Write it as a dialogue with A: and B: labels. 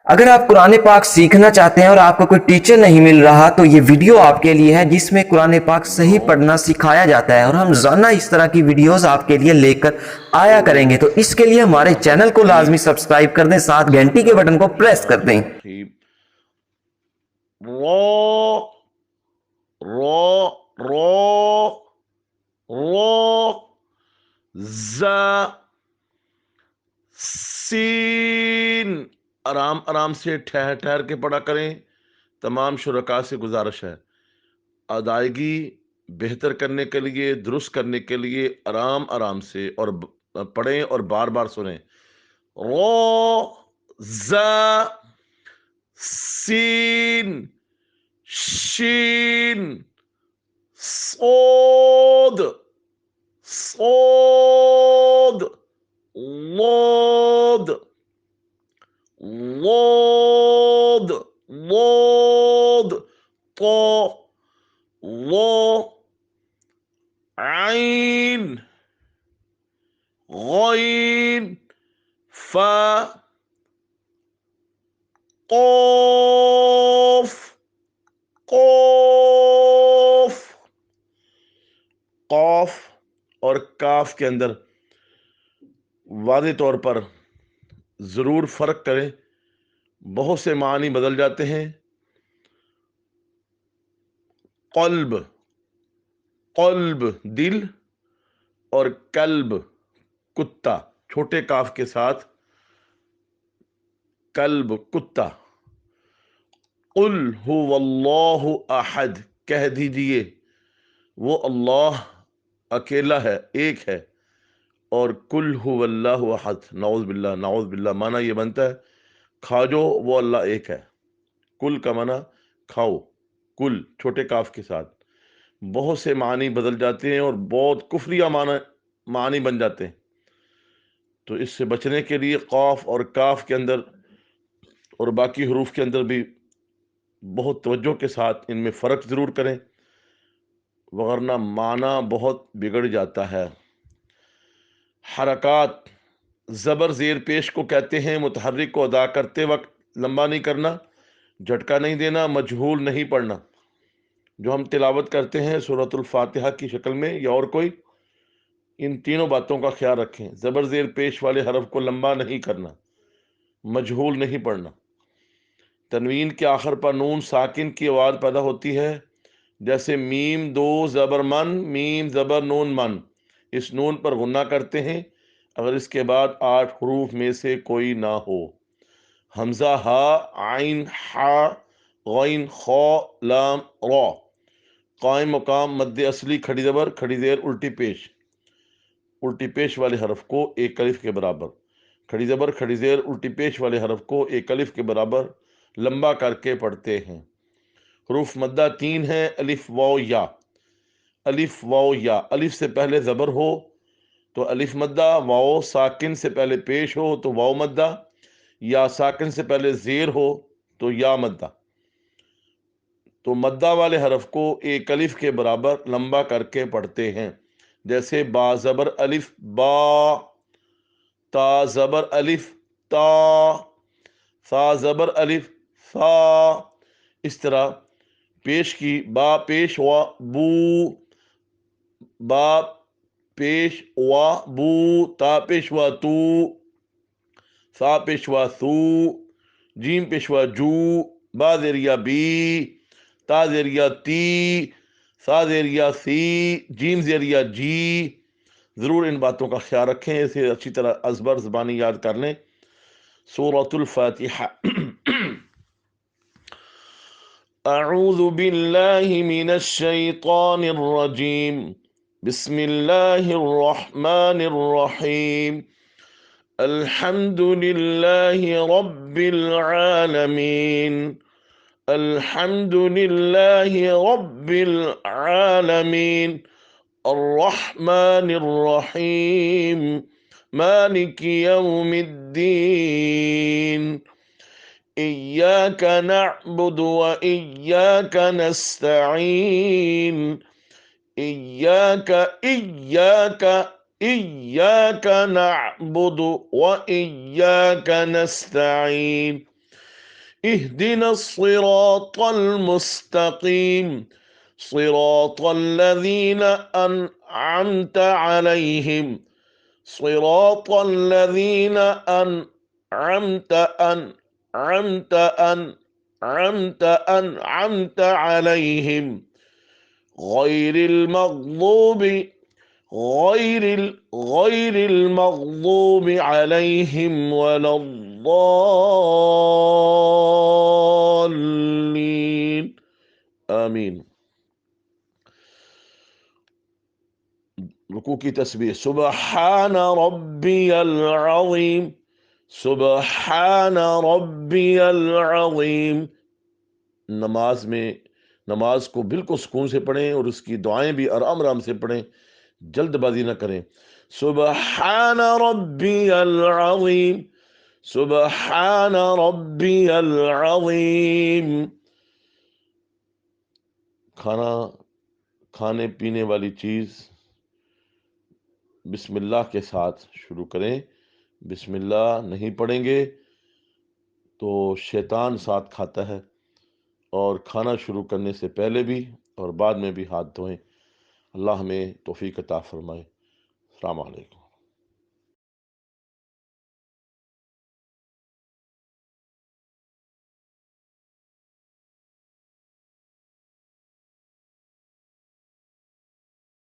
A: اگر آپ قرآن پاک سیکھنا چاہتے ہیں اور آپ کو کوئی ٹیچر نہیں مل رہا تو یہ ویڈیو آپ کے لیے ہے، جس میں قرآن پاک صحیح پڑھنا سکھایا جاتا ہے، اور ہم روزانہ اس طرح کی ویڈیوز آپ کے لیے لے کر آیا کریں گے۔ تو اس کے لیے ہمارے چینل کو لازمی سبسکرائب کر دیں، ساتھ گھنٹی کے بٹن کو پریس کر دیں۔
B: رو رو رو رو ز سین، آرام آرام سے ٹھہر ٹھہر کے پڑھا کریں۔ تمام شرکاء سے گزارش ہے، ادائیگی بہتر کرنے کے لیے، درست کرنے کے لیے آرام آرام سے اور پڑھیں اور بار بار سنیں۔ رو ز سین شین صاد صاد ضاد ضاد ضاد طا ظا عین غین فا قاف قاف۔ قاف اور کاف کے اندر واضح طور پر ضرور فرق کریں، بہت سے معنی بدل جاتے ہیں۔ قلب قلب دل، اور کلب کتا، چھوٹے کاف کے ساتھ کلب کتا۔ قل هو اللہ احد، کہہ دیجئے وہ اللہ اکیلا ہے، ایک ہے۔ اور کل هو اللہ احد، نعوذ باللہ نعوذ باللہ، معنی یہ بنتا ہے کھا جو وہ اللہ ایک ہے۔ کل کا معنی کھاؤ، کل چھوٹے کاف کے ساتھ۔ بہت سے معنی بدل جاتے ہیں اور بہت کفریہ معنی بن جاتے ہیں، تو اس سے بچنے کے لیے قاف اور کاف کے اندر اور باقی حروف کے اندر بھی بہت توجہ کے ساتھ ان میں فرق ضرور کریں، وگرنہ معنی بہت بگڑ جاتا ہے۔ حرکات، زبر زیر پیش کو کہتے ہیں متحرک کو ادا کرتے وقت لمبا نہیں کرنا، جھٹکا نہیں دینا، مجہول نہیں پڑھنا۔ جو ہم تلاوت کرتے ہیں سورۃ الفاتحہ کی شکل میں یا اور کوئی، ان تینوں باتوں کا خیال رکھیں۔ زبر زیر پیش والے حرف کو لمبا نہیں کرنا، مجہول نہیں پڑھنا۔ تنوین کے آخر پر نون ساکن کی آواز پیدا ہوتی ہے، جیسے میم دو زبر من، میم زبر نون من، اس نون پر غنہ کرتے ہیں اگر اس کے بعد 8 حروف میں سے کوئی نہ ہو۔ حمزہ ہا، عین حا، غین خا، لام را۔ قائم مقام مد اصلی کھڑی زبر کھڑی زیر الٹی پیش، الٹی پیش والے حرف کو ایک الف کے برابر، کھڑی زبر کھڑی زیر الٹی پیش والے حرف کو ایک الف کے برابر لمبا کر کے پڑھتے ہیں۔ حروف مدہ 3 ہیں، الف واو یا۔ الف واو یا، الف سے پہلے زبر ہو تو الف مدہ، واو ساکن سے پہلے پیش ہو تو واو مدہ، یا ساکن سے پہلے زیر ہو تو یا مدہ۔ تو مدہ والے حرف کو ایک الف کے برابر لمبا کر کے پڑھتے ہیں، جیسے با زبر الف با، تا زبر الف تا، ثا زبر الف ثا۔ اس طرح پیش کی با پیش وا بو، با پیش وا بو، تا پیش وا تو، ثا پیش وا ثو، جیم پیش وا جو، با زیریا بی، تا زیریا تی، ثا زیریا سی، جیم زیریا جی۔ ضرور ان باتوں کا خیال رکھیں، اسے اچھی طرح ازبر زبانی یاد کر لیں۔ سورۃ الفاتحہ۔ اعوذ باللہ من الشیطان الرجیم، بسم اللہ الرحمن الرحیم، الحمدللہ رب العالمین، الحمدللہ رب العالمین، الرحمن الرحیم، مالک یوم الدین، ایاک نعبد و ایاک نستعین، ایاک نعبد و ایاک نستعین، اهدنا الصراط المستقيم صراط الذين أنعمت عليهم صراط الذين أنعمت عليهم غير المغضوب عليهم ولا الضالين آمین۔ رکوع کی تسبیح، سبحان ربی العظیم، سبحان ربی العظیم۔ نماز کو بالکل سکون سے پڑھیں اور اس کی دعائیں بھی آرام آرام سے پڑھیں، جلد بازی نہ کریں۔ سبحان ربی العظیم، سبحان ربی العظیم۔ کھانے پینے والی چیز بسم اللہ کے ساتھ شروع کریں۔ بسم اللہ نہیں پڑھیں گے تو شیطان ساتھ کھاتا ہے، اور کھانا شروع کرنے سے پہلے بھی اور بعد میں بھی ہاتھ دھوئیں۔ اللہ ہمیں توفیق عطا فرمائے۔ السلام علیکم۔